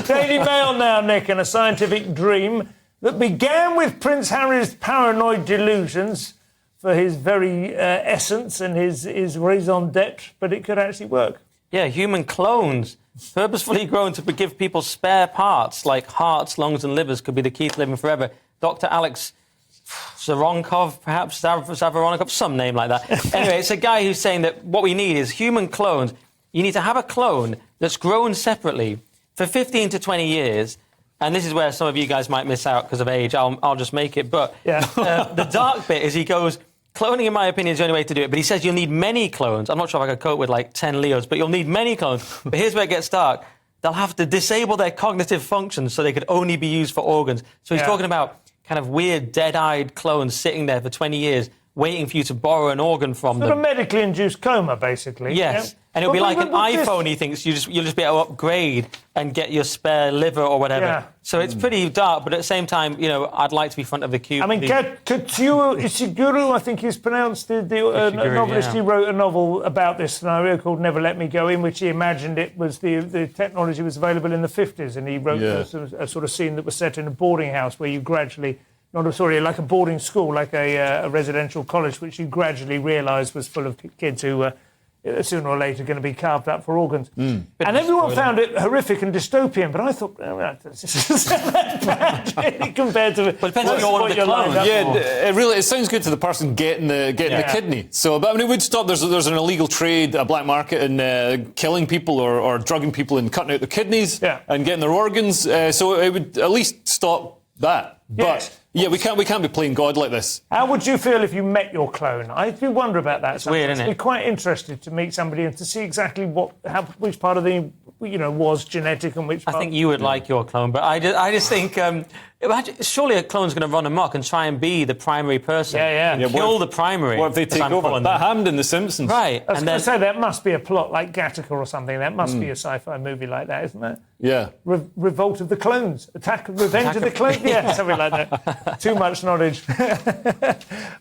Daily Mail now, Nick, and a scientific dream that began with Prince Harry's paranoid delusions for his very essence and his raison d'etre, but it could actually work. Yeah, human clones, purposefully grown to give people spare parts like hearts, lungs and livers could be the key to living forever. Dr. Alex Zavonkov, perhaps, Zavonkov, some name like that. Anyway, it's a guy who's saying that what we need is human clones. You need to have a clone that's grown separately for 15 to 20 years, and this is where some of you guys might miss out because of age. I'll just make it. But the dark bit is he goes, cloning, in my opinion, is the only way to do it. But he says you'll need many clones. I'm not sure if I could cope with, like, 10 Leos, but you'll need many clones. But here's where it gets dark. They'll have to disable their cognitive functions so they could only be used for organs. So he's talking about kind of weird, dead-eyed clones sitting there for 20 years waiting for you to borrow an organ from them. Sort of medically induced coma, basically. Yes. Yeah? And it'll be like an iPhone, he thinks. You'll just be able to upgrade and get your spare liver or whatever. Yeah. So it's pretty dark, but at the same time, you know, I'd like to be front of the queue. I mean, Katsuo Ishiguro, I think he's pronounced, the novelist. He wrote a novel about this scenario called Never Let Me Go In, which he imagined it was the technology was available in the 50s, and he wrote a sort of scene that was set in a boarding house where you gradually... like a boarding school, like a residential college, which you gradually realise was full of kids who were sooner or later going to be carved up for organs. And everyone found it horrific and dystopian, but I thought, this isn't that bad really, compared to... Well, it depends on what you're lined up for. It sounds good to the person getting the kidney. So, but I mean, it would stop... There's an illegal trade, a black market in killing people or drugging people and cutting out their kidneys and getting their organs. So it would at least stop that. Yes. But... yeah, we can't be playing God like this. How would you feel if you met your clone? I do wonder about that. It's weird, isn't it? I'd be quite interested to meet somebody and to see exactly which part of the was genetic and which part... I think you would like your clone, but I just think... surely a clone's going to run amok and try and be the primary person. Kill the primary. What if they take over? That happened in The Simpsons. Right. I was going to say, that must be a plot like Gattaca or something. That must be a sci-fi movie like that, isn't it? Yeah. Revolt of the Clones. Revenge of the Clones. Yeah, something like that. Too much knowledge.